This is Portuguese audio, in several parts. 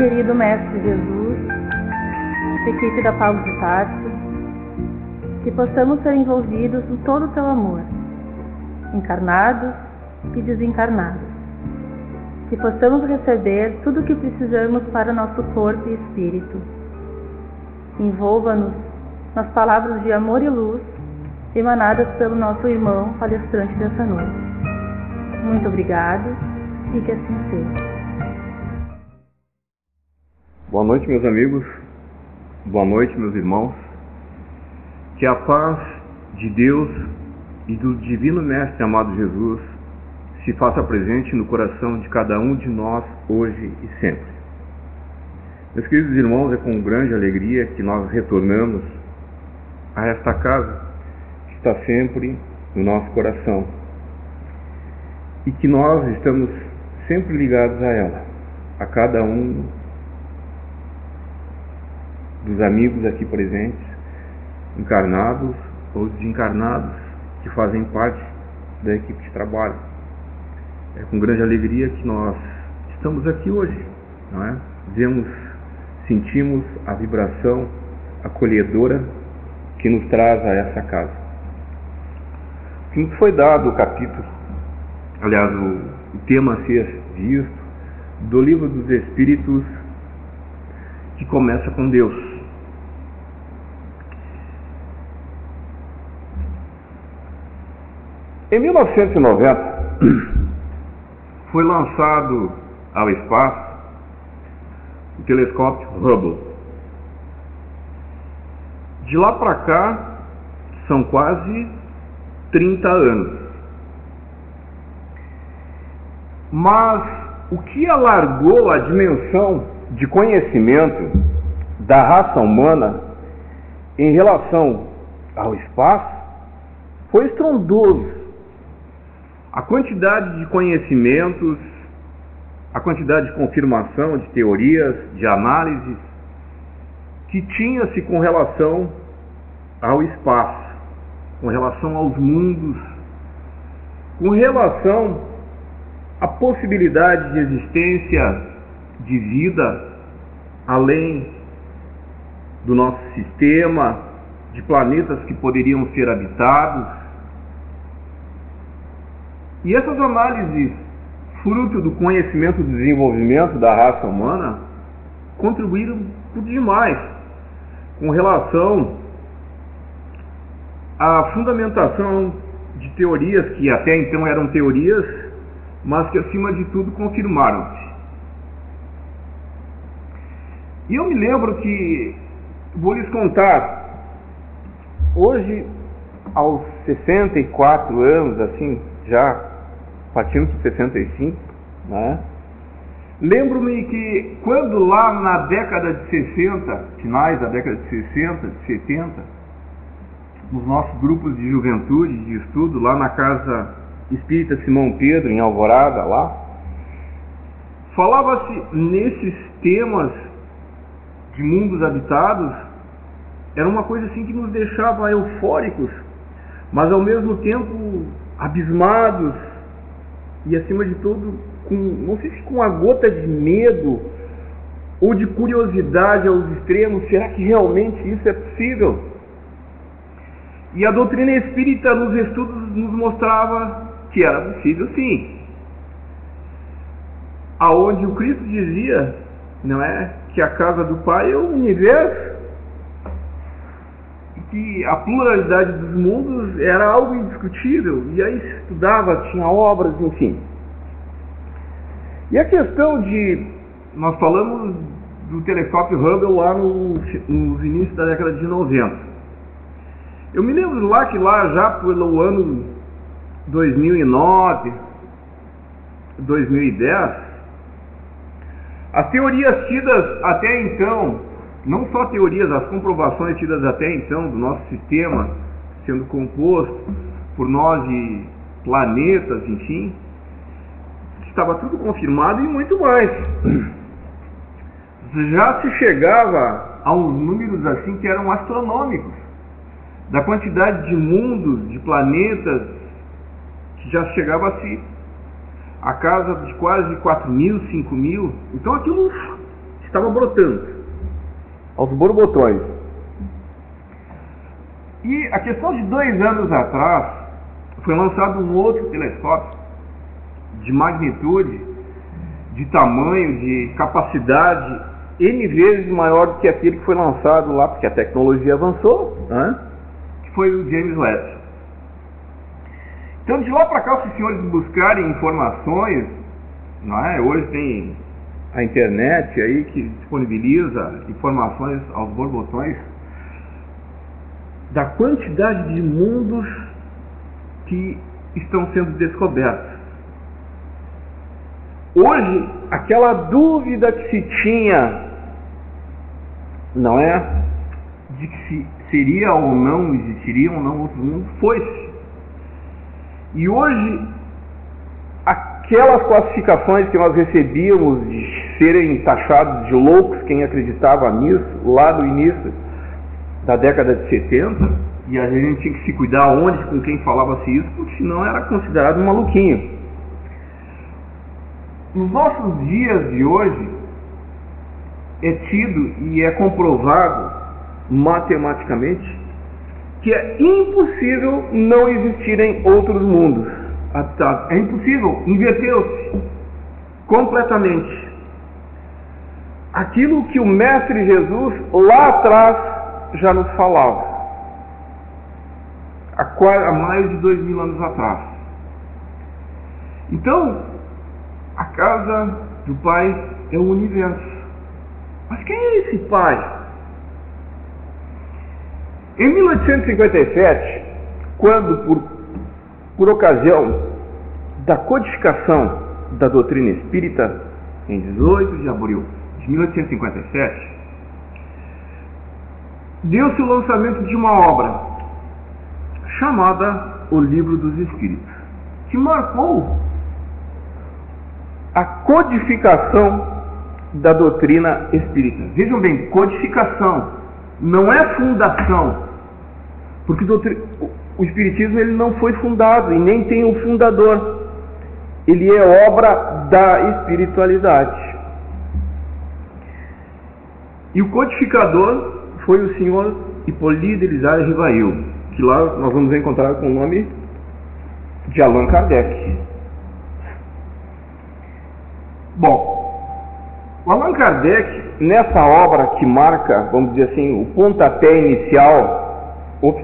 querido Mestre Jesus, equipe da Paulo de Tarso, que possamos ser envolvidos em todo o teu amor, encarnados e desencarnados, que possamos receber tudo o que precisamos para nosso corpo e espírito. Envolva-nos nas palavras de amor e luz emanadas pelo nosso irmão palestrante dessa noite. Muito obrigado e que assim seja. Boa noite, meus amigos. Boa noite, meus irmãos. Que a paz de Deus e do Divino Mestre amado Jesus se faça presente no coração de cada um de nós hoje e sempre. Meus queridos irmãos, é com grande alegria que nós retornamos a esta casa que está sempre no nosso coração e que nós estamos sempre ligados a ela, a cada um dos amigos aqui presentes, encarnados ou desencarnados, que fazem parte da equipe de trabalho. É com grande alegria que nós estamos aqui hoje, não é? Sentimos a vibração acolhedora que nos traz a essa casa. Que nos foi dado o capítulo, aliás, o tema a ser visto, do Livro dos Espíritos, que começa com Deus. Em 1990, foi lançado ao espaço o telescópio Hubble. De lá para cá, são quase 30 anos. Mas o que alargou a dimensão de conhecimento da raça humana em relação ao espaço foi estrondoso. A quantidade de conhecimentos, a quantidade de confirmação de teorias, de análises que tinha-se com relação ao espaço, com relação aos mundos, com relação à possibilidade de existência de vida além do nosso sistema, de planetas que poderiam ser habitados. E essas análises, fruto do conhecimento e do desenvolvimento da raça humana, contribuíram por demais com relação à fundamentação de teorias que até então eram teorias, mas que acima de tudo confirmaram-se. E eu me lembro que, vou lhes contar, hoje, aos 64 anos, assim, já partindo para 65, né? Lembro-me que quando lá na década de 60, finais da década de 60, de 70, nos nossos grupos de juventude, de estudo, lá na Casa Espírita Simão Pedro, em Alvorada, lá, falava-se nesses temas de mundos habitados. Era uma coisa assim que nos deixava eufóricos, mas ao mesmo tempo abismados e, acima de tudo, não sei se com uma gota de medo ou de curiosidade aos extremos. Será que realmente isso é possível? E a doutrina espírita nos estudos nos mostrava que era possível, sim. Aonde o Cristo dizia, não é, que a casa do Pai é o universo, que a pluralidade dos mundos era algo indiscutível, e aí se estudava, tinha obras, enfim. E a questão de... nós falamos do telescópio Hubble lá nos inícios da década de 90. Eu me lembro lá que lá já pelo ano 2009, 2010, as teorias tidas até então, não só teorias, as comprovações tidas até então do nosso sistema sendo composto por nós de planetas, enfim, estava tudo confirmado e muito mais. Já se chegava a uns números assim que eram astronômicos, da quantidade de mundos, de planetas, que já chegava-se a casa de quase 4.000, 5.000. Então aquilo estava brotando aos borbotões. E a questão de 2 anos atrás foi lançado um outro telescópio de magnitude, de tamanho, de capacidade N vezes maior do que aquele que foi lançado lá, porque a tecnologia avançou, né? Que foi o James Webb. Então, de lá para cá, se os senhores buscarem informações, não é? Hoje tem a internet aí que disponibiliza informações aos borbotões da quantidade de mundos que estão sendo descobertos. Hoje, aquela dúvida que se tinha, não é? De que se seria ou não, existiria ou não outro mundo, foi-se. E hoje, aquelas classificações que nós recebíamos de serem taxados de loucos, quem acreditava nisso, lá no início da década de 70, e a gente tinha que se cuidar onde, com quem falava-se isso, porque senão era considerado um maluquinho. Nos nossos dias de hoje, é tido e é comprovado matematicamente que é impossível não existirem outros mundos habitados. É impossível, inverteu-se completamente. Aquilo que o Mestre Jesus lá atrás já nos falava, há mais de 2000 anos atrás. Então, a casa do Pai é o universo. Mas quem é esse Pai? Em 1857, quando por ocasião da codificação da doutrina espírita, em 18 de abril de 1857, deu-se o lançamento de uma obra chamada O Livro dos Espíritos, que marcou a codificação da doutrina espírita. Vejam bem, codificação, não é fundação, porque o espiritismo ele não foi fundado e nem tem um fundador. Ele é obra da espiritualidade. E o codificador foi o senhor Hippolyte Elisard Rivail, que lá nós vamos encontrar com o nome de Allan Kardec. Bom, o Allan Kardec, nessa obra que marca, vamos dizer assim, o pontapé inicial,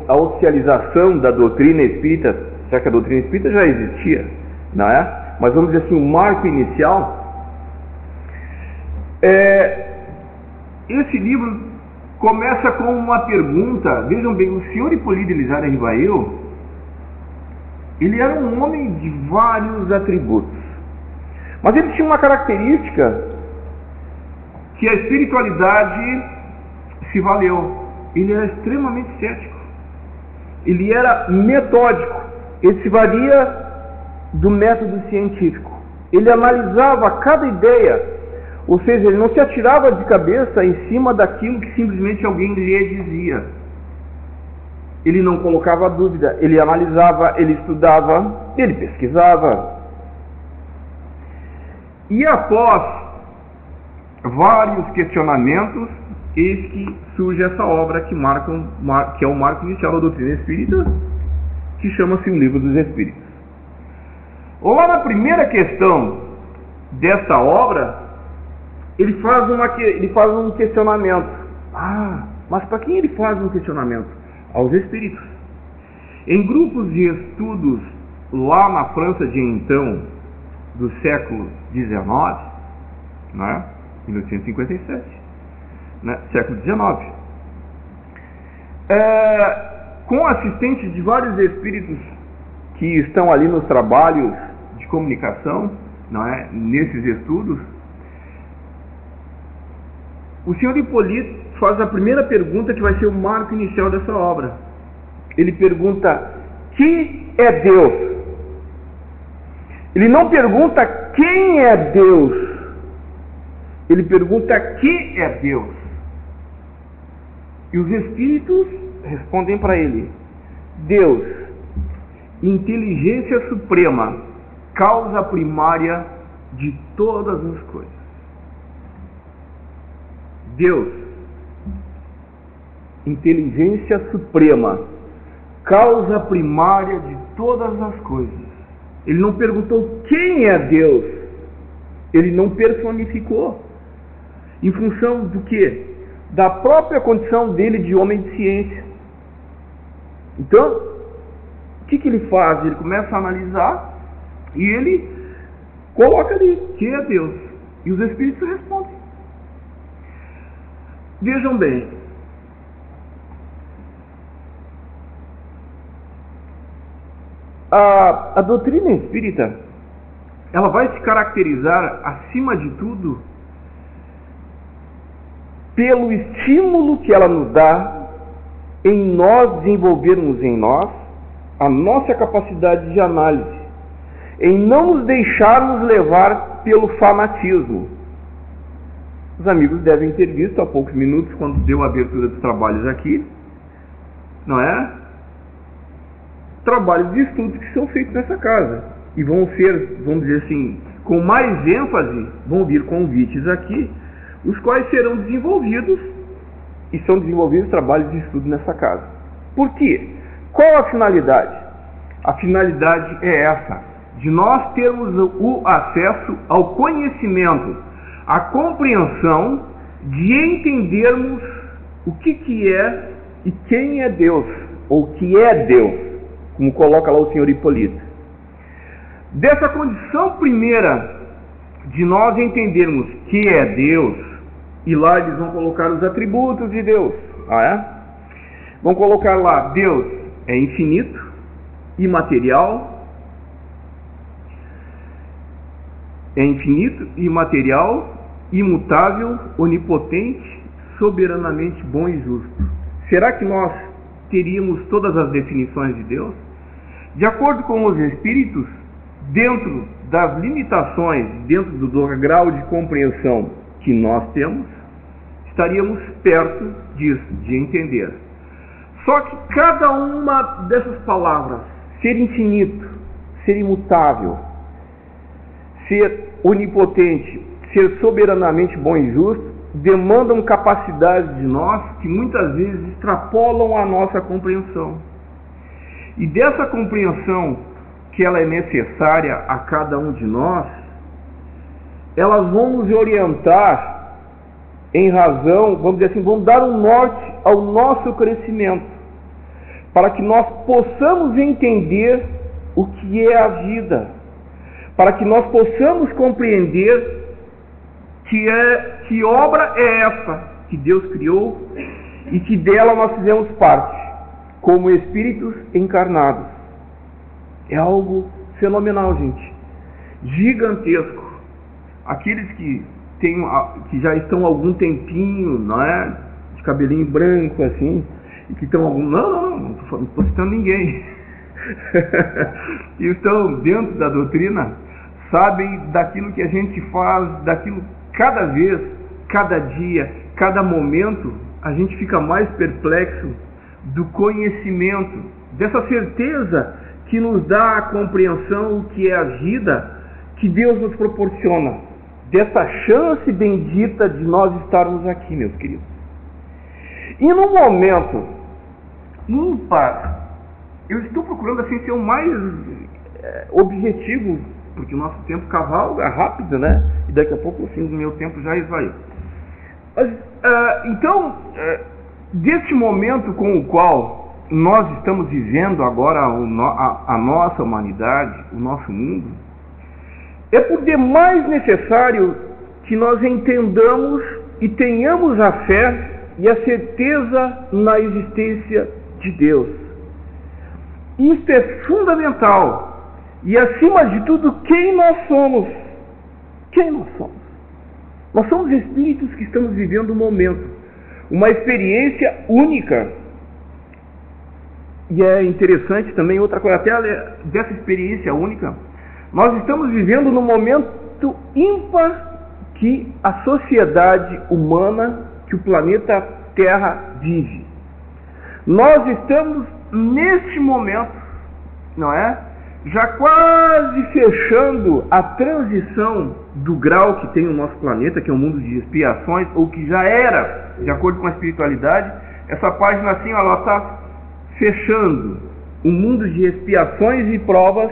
a oficialização da doutrina espírita, já que a doutrina espírita já existia, não é? Mas vamos dizer assim, o marco inicial, esse livro começa com uma pergunta. Vejam bem, o senhor Hippolyte Elisard Rivail, ele era um homem de vários atributos, mas ele tinha uma característica que a espiritualidade se valeu. Ele era extremamente cético. Ele era metódico. Ele se valia do método científico. Ele analisava cada ideia, ou seja, ele não se atirava de cabeça em cima daquilo que simplesmente alguém lhe dizia. Ele não colocava dúvida, ele analisava, ele estudava, ele pesquisava. E após vários questionamentos, eis que surge essa obra que é o marco inicial da doutrina espírita, que chama-se O Livro dos Espíritos. Lá na primeira questão dessa obra, ele faz um questionamento. Mas para quem ele faz um questionamento? Aos espíritos. Em grupos de estudos lá na França de então, do século XIX, né, 1857, né, século XIX, com assistentes de vários espíritos que estão ali nos trabalhos de comunicação, não é, nesses estudos, o senhor Hippolyte faz a primeira pergunta que vai ser o marco inicial dessa obra. Ele pergunta: que é Deus? Ele não pergunta quem é Deus. Ele pergunta: que é Deus? E os espíritos respondem para ele: Deus, inteligência suprema, causa primária de todas as coisas. Deus, inteligência suprema, causa primária de todas as coisas. Ele não perguntou quem é Deus, ele não personificou. Em função do quê? Da própria condição dele de homem de ciência. Então, o que ele faz? Ele começa a analisar e ele coloca ali, quem é Deus? E os Espíritos respondem. Vejam bem, a doutrina espírita, ela vai se caracterizar, acima de tudo, pelo estímulo que ela nos dá em nós desenvolvermos em nós a nossa capacidade de análise, em não nos deixarmos levar pelo fanatismo. Os amigos devem ter visto há poucos minutos, quando deu a abertura dos trabalhos aqui, não é? Trabalhos de estudo que são feitos nessa casa. E vão ser, vamos dizer assim, com mais ênfase, vão vir convites aqui, os quais serão desenvolvidos, e são desenvolvidos trabalhos de estudo nessa casa. Por quê? Qual a finalidade? A finalidade é essa, de nós termos o acesso ao conhecimento, a compreensão de entendermos o que é e quem é Deus, ou o que é Deus, como coloca lá o senhor Hipólito. Dessa condição primeira de nós entendermos que é Deus, e lá eles vão colocar os atributos de Deus, vão colocar lá, Deus é infinito, imaterial, imutável, onipotente, soberanamente bom e justo. Será que nós teríamos todas as definições de Deus? De acordo com os Espíritos, dentro das limitações, dentro do grau de compreensão que nós temos, estaríamos perto disso, de entender. Só que cada uma dessas palavras, ser infinito, ser imutável, ser onipotente, ser soberanamente bom e justo, demandam capacidades de nós que muitas vezes extrapolam a nossa compreensão. E dessa compreensão que ela é necessária a cada um de nós, elas vão nos orientar em razão, vamos dizer assim, vão dar um norte ao nosso crescimento, para que nós possamos entender o que é a vida, para que nós possamos compreender que obra é essa que Deus criou e que dela nós fizemos parte, como espíritos encarnados. É algo fenomenal, gente, gigantesco. Aqueles que já estão há algum tempinho, não é, de cabelinho branco assim, e que estão não estou citando ninguém, e estão dentro da doutrina, sabem daquilo que a gente faz, daquilo cada vez, cada dia, cada momento, a gente fica mais perplexo do conhecimento, dessa certeza que nos dá a compreensão que é a vida que Deus nos proporciona, dessa chance bendita de nós estarmos aqui, meus queridos. E no momento ímpar, eu estou procurando assim ser o mais objetivo, porque o nosso tempo cavalga rápido, né? E daqui a pouco o fim do meu tempo já esvaiu. Mas, então, deste momento com o qual nós estamos vivendo agora a nossa humanidade, o nosso mundo, é por demais necessário que nós entendamos e tenhamos a fé e a certeza na existência de Deus. Isto é fundamental. E acima de tudo, quem nós somos? Quem nós somos? Nós somos espíritos que estamos vivendo um momento, uma experiência única. E é interessante também outra coisa, até dessa experiência única, nós estamos vivendo num momento ímpar que a sociedade humana, que o planeta Terra vive. Nós estamos neste momento, não é? já quase fechando a transição do grau que tem o nosso planeta, que é um mundo de expiações, ou que já era, de acordo com a espiritualidade. Essa página assim, ela está fechando o mundo de expiações e provas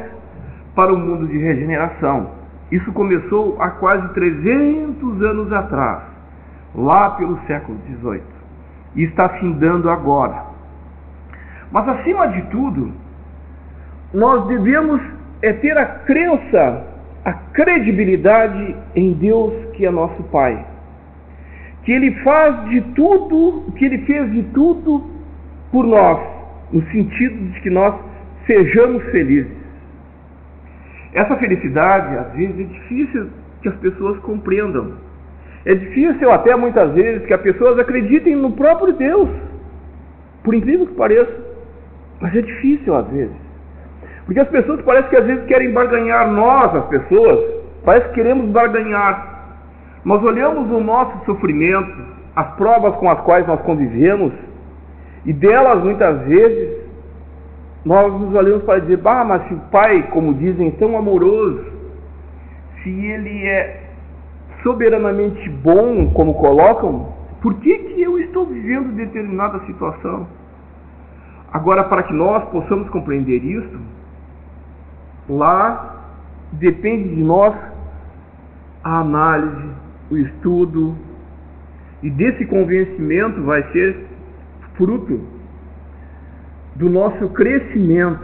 para o mundo de regeneração. Isso começou há quase 300 anos atrás, lá pelo século XVIII, e está findando agora. Mas acima de tudo, nós devemos ter a crença, a credibilidade em Deus, que é nosso Pai, que Ele faz de tudo, que Ele fez de tudo por nós, no sentido de que nós sejamos felizes. Essa felicidade, às vezes, é difícil que as pessoas compreendam. É difícil até muitas vezes que as pessoas acreditem no próprio Deus, por incrível que pareça. Mas é difícil às vezes, porque as pessoas parece que às vezes querem barganhar nós, as pessoas, parece que queremos barganhar. Nós olhamos o nosso sofrimento, as provas com as quais nós convivemos, e delas muitas vezes nós nos olhamos para dizer: mas se o Pai, como dizem, é tão amoroso, se Ele é soberanamente bom, como colocam, por que eu estou vivendo determinada situação? Agora, para que nós possamos compreender isso, lá depende de nós a análise, o estudo, e desse convencimento vai ser fruto do nosso crescimento,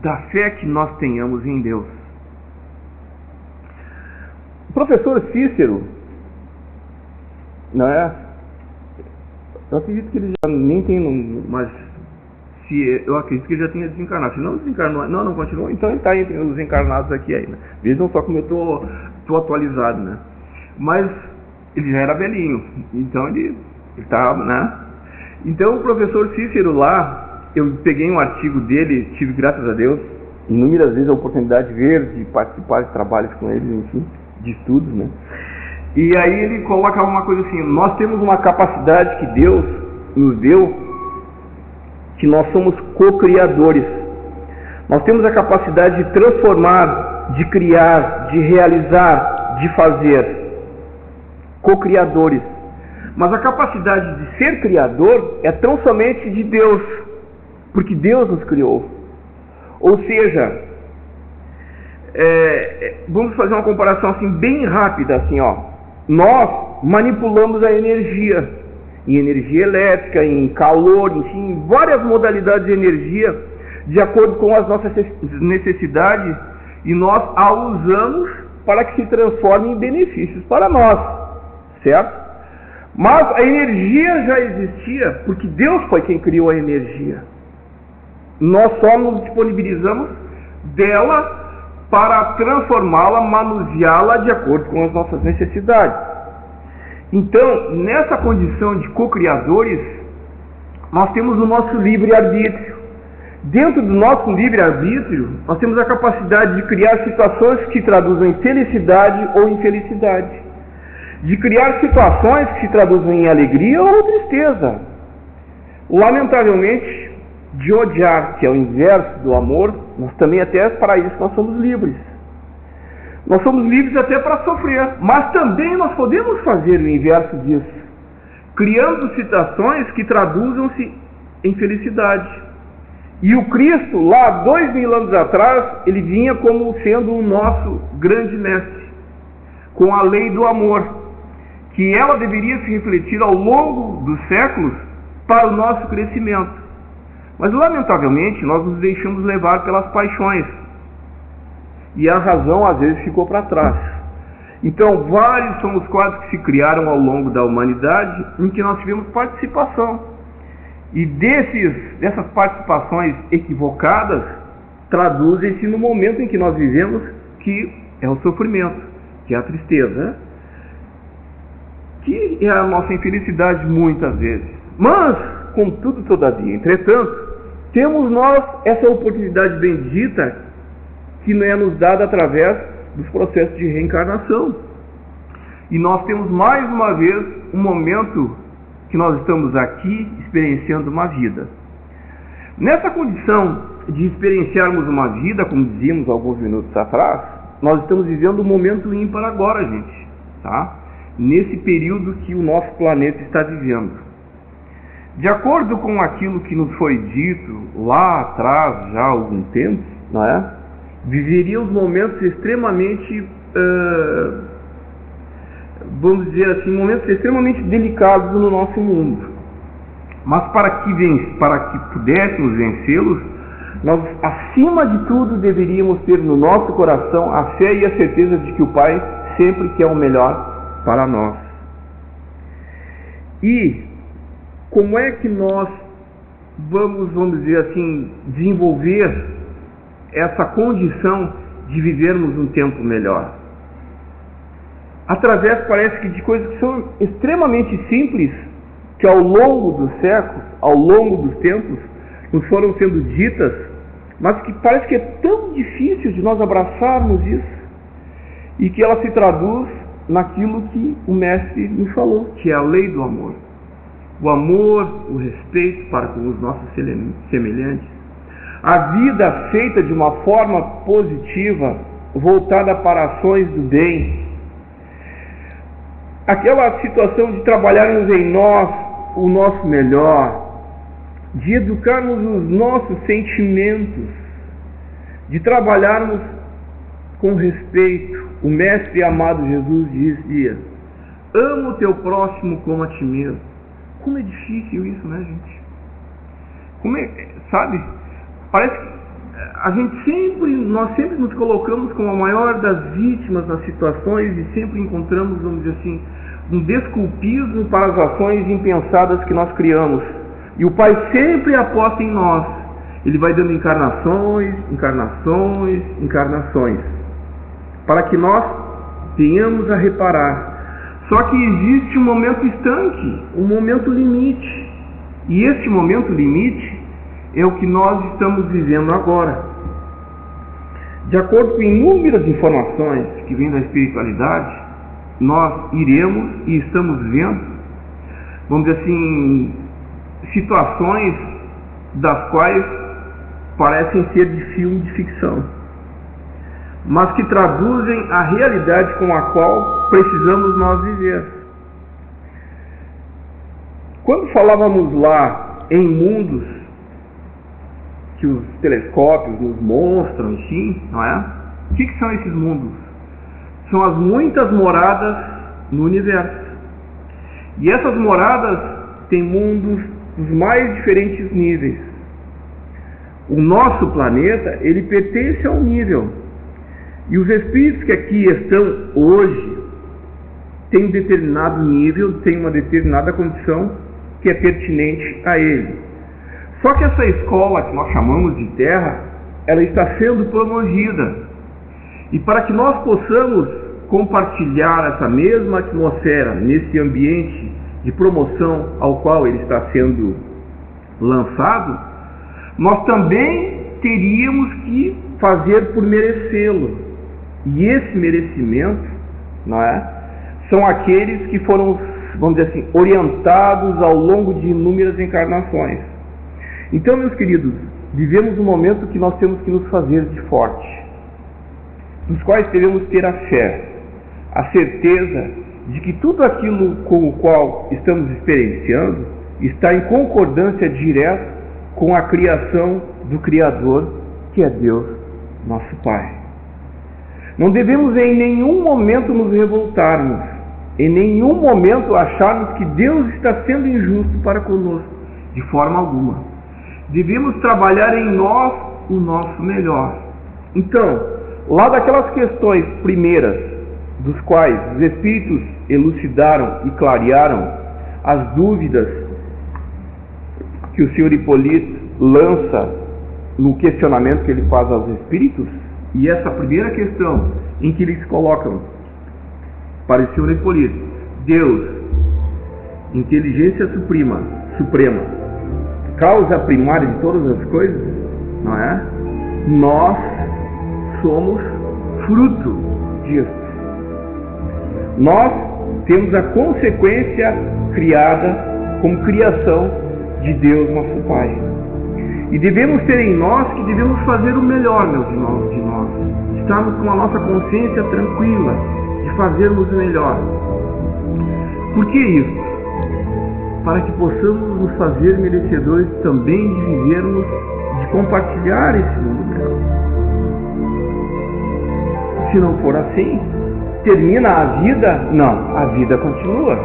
da fé que nós tenhamos em Deus. O professor Cícero, não é? Eu acredito que ele já nem tem, mas eu acredito que ele já tenha desencarnado. Se não desencarnou, não continuou, então ele está entre os encarnados aqui ainda. Vejam só como eu estou atualizado, né? Mas ele já era velhinho, então ele estava, né? Então o professor Cícero lá, eu peguei um artigo dele, tive, graças a Deus, inúmeras vezes a oportunidade de ver, de participar de trabalhos com ele, enfim, de estudos, né? E aí ele coloca uma coisa assim: nós temos uma capacidade que Deus nos deu, que nós somos co-criadores. Nós temos a capacidade de transformar, de criar, de realizar, de fazer. Co-criadores. Mas a capacidade de ser criador é tão somente de Deus, porque Deus nos criou. Ou seja, vamos fazer uma comparação assim bem rápida, assim, ó. Nós manipulamos a energia, em energia elétrica, em calor, enfim, em várias modalidades de energia, de acordo com as nossas necessidades, e nós a usamos para que se transforme em benefícios para nós, certo? Mas a energia já existia, porque Deus foi quem criou a energia. Nós só nos disponibilizamos dela para transformá-la, manuseá-la de acordo com as nossas necessidades. Então, nessa condição de co-criadores, nós temos o nosso livre-arbítrio. Dentro do nosso livre-arbítrio, nós temos a capacidade de criar situações que traduzem felicidade ou infelicidade. De criar situações que se traduzem em alegria ou tristeza. Lamentavelmente, de odiar, que é o inverso do amor, nós também até para isso nós somos livres. Nós somos livres até para sofrer, mas também nós podemos fazer o inverso disso, criando situações que traduzam-se em felicidade. E o Cristo, lá 2000 anos atrás, ele vinha como sendo o nosso grande mestre, com a lei do amor, que ela deveria se refletir ao longo dos séculos para o nosso crescimento. Mas, lamentavelmente, nós nos deixamos levar pelas paixões, e a razão às vezes ficou para trás. Então, vários são os quadros que se criaram ao longo da humanidade em que nós tivemos participação. E dessas participações equivocadas traduzem-se no momento em que nós vivemos, que é o sofrimento, que é a tristeza, né? Que é a nossa infelicidade muitas vezes. Mas, contudo, todavia, entretanto, temos nós essa oportunidade bendita que é nos dada através dos processos de reencarnação. E nós temos mais uma vez um momento que nós estamos aqui experienciando uma vida. Nessa condição de experienciarmos uma vida, como dizíamos alguns minutos atrás, nós estamos vivendo um momento ímpar agora, gente, tá? Nesse período que o nosso planeta está vivendo. De acordo com aquilo que nos foi dito lá atrás, já há algum tempo, não é? Viveríamos momentos extremamente, vamos dizer assim, momentos extremamente delicados no nosso mundo. Mas para que pudéssemos vencê-los, nós, acima de tudo, deveríamos ter no nosso coração a fé e a certeza de que o Pai sempre quer o melhor para nós. E como é que nós vamos dizer assim, desenvolver essa condição de vivermos um tempo melhor? Através, parece que, de coisas que são extremamente simples, que ao longo dos séculos, ao longo dos tempos, nos foram sendo ditas, mas que parece que é tão difícil de nós abraçarmos isso, e que ela se traduz naquilo que o Mestre nos falou, que é a lei do amor. O amor, o respeito para com os nossos semelhantes, a vida feita de uma forma positiva, voltada para ações do bem, aquela situação de trabalharmos em nós o nosso melhor, de educarmos os nossos sentimentos, de trabalharmos com respeito. O Mestre amado Jesus dizia: ama o teu próximo como a ti mesmo. Como é difícil isso, né, gente? Sabe? Parece que nós sempre nos colocamos como a maior das vítimas nas situações e sempre encontramos, vamos dizer assim, um desculpismo para as ações impensadas que nós criamos. E o Pai sempre aposta em nós. Ele vai dando encarnações, para que nós tenhamos a reparar. Só que existe um momento estanque, um momento limite. E este momento limite é o que nós estamos vivendo agora. De acordo com inúmeras informações que vêm da espiritualidade, nós iremos e estamos vendo, vamos dizer assim, situações das quais parecem ser de filme de ficção, mas que traduzem a realidade com a qual precisamos nós viver. Quando falávamos lá em mundos que os telescópios nos mostram, enfim, não é? O que são esses mundos? São as muitas moradas no universo. E essas moradas têm mundos dos mais diferentes níveis. O nosso planeta, ele pertence a um nível. E os espíritos que aqui estão hoje têm um determinado nível, têm uma determinada condição que é pertinente a ele. Só que essa escola que nós chamamos de Terra, ela está sendo promovida. E para que nós possamos compartilhar essa mesma atmosfera, nesse ambiente de promoção ao qual ele está sendo lançado, nós também teríamos que fazer por merecê-lo. E esse merecimento, não é, são aqueles que foram, vamos dizer assim, orientados ao longo de inúmeras encarnações. Então, meus queridos, vivemos um momento que nós temos que nos fazer de forte, nos quais devemos ter a fé, a certeza de que tudo aquilo com o qual estamos experienciando está em concordância direta com a criação do Criador, que é Deus, nosso Pai. Não devemos em nenhum momento nos revoltarmos, em nenhum momento acharmos que Deus está sendo injusto para conosco, de forma alguma. Devemos trabalhar em nós o nosso melhor. Então, lá daquelas questões primeiras, dos quais os Espíritos elucidaram e clarearam as dúvidas que o Senhor Hipólito lança no questionamento que ele faz aos Espíritos, e essa primeira questão em que eles colocam para o Senhor Hipólito: Deus, inteligência suprema, causa primária de todas as coisas, não é? Nós somos fruto disso. Nós temos a consequência criada como criação de Deus, nosso Pai. E devemos ter em nós que devemos fazer o melhor, meus irmãos, de nós. Estarmos com a nossa consciência tranquila de fazermos o melhor. Por que isso? Para que possamos nos fazer merecedores também de vivermos, de compartilhar esse mundo melhor. Se não for assim, termina a vida? Não, a vida continua.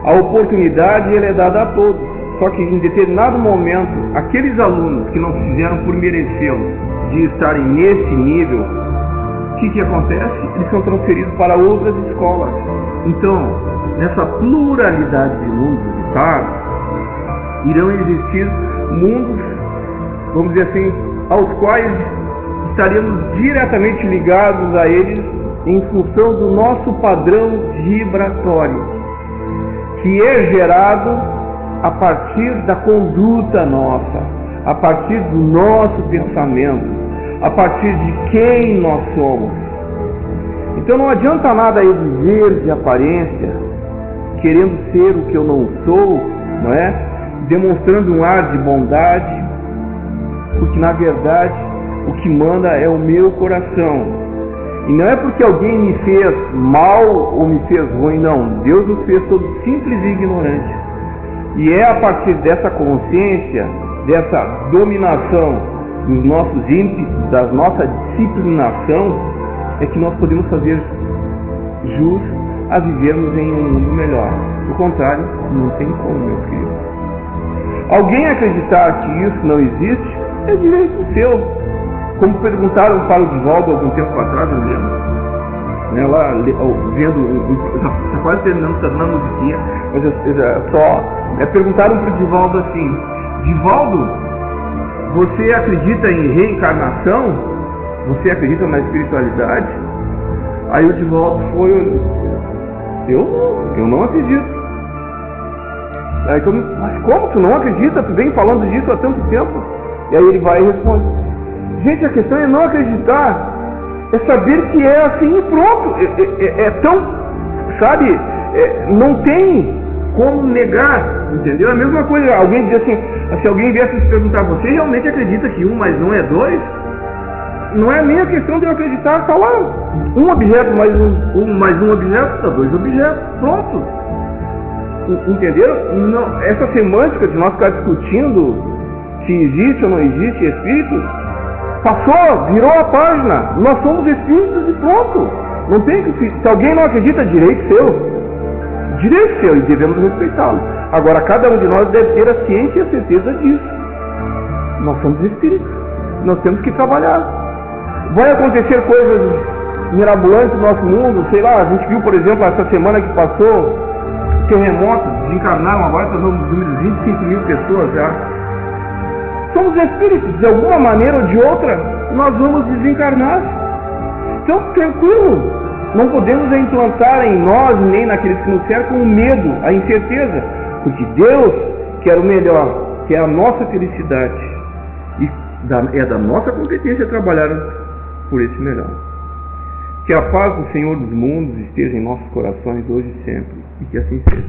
A oportunidade ela é dada a todos. Só que em determinado momento, aqueles alunos que não fizeram por merecê-lo de estarem nesse nível, o que acontece? Eles são transferidos para outras escolas. Então, nessa pluralidade de mundos habitados, irão existir mundos, vamos dizer assim, aos quais estaremos diretamente ligados a eles em função do nosso padrão vibratório, que é gerado a partir da conduta nossa, a partir do nosso pensamento, a partir de quem nós somos. Então não adianta nada eu viver de aparência, querendo ser o que eu não sou, não é? Demonstrando um ar de bondade, porque na verdade o que manda é o meu coração. E não é porque alguém me fez mal ou me fez ruim, não. Deus nos fez todos simples e ignorantes. E é a partir dessa consciência, dessa dominação dos nossos ímpetos, da nossa disciplinação, é que nós podemos fazer jus a vivermos em um mundo melhor. Do contrário, não tem como, meu filho. Alguém acreditar que isso não existe é direito seu. Como perguntaram para o Divaldo algum tempo atrás, eu lembro. Né, lá vendo, está quase terminando, está dando uma musiquinha, mas perguntaram para o Divaldo assim: Divaldo, você acredita em reencarnação? Você acredita na espiritualidade? Aí o Divaldo foi: eu não acredito. Aí mas como tu não acredita? Tu vem falando disso há tanto tempo? E aí ele vai e responde: gente, a questão é não acreditar, é saber que é assim e pronto. É tão, sabe, não tem como negar, entendeu? É a mesma coisa, alguém diz assim, se alguém viesse se perguntar: você realmente acredita que 1 mais 1 é 2? Não é nem a questão de eu acreditar, está lá, um objeto mais um objeto, dá 2 objetos, pronto. Entenderam? Não, essa semântica de nós ficar discutindo se existe ou não existe espírito, passou, virou a página. Nós somos espíritos e pronto. Não tem que, se alguém não acredita, direito seu, e devemos respeitá-lo. Agora, cada um de nós deve ter a ciência e a certeza disso. Nós somos espíritos, nós temos que trabalhar. Vai acontecer coisas mirabolantes no nosso mundo, sei lá, a gente viu, por exemplo, essa semana que passou, terremotos, desencarnaram, agora estão nos números 25 mil pessoas já. Somos espíritos, de alguma maneira ou de outra, nós vamos desencarnar. Então, tranquilo, não podemos implantar em nós, nem naqueles que nos cercam, o medo, a incerteza, porque Deus quer o melhor, quer a nossa felicidade, e é da nossa competência trabalhar por esse melhor. Que a paz do Senhor dos mundos esteja em nossos corações hoje e sempre, e que assim seja.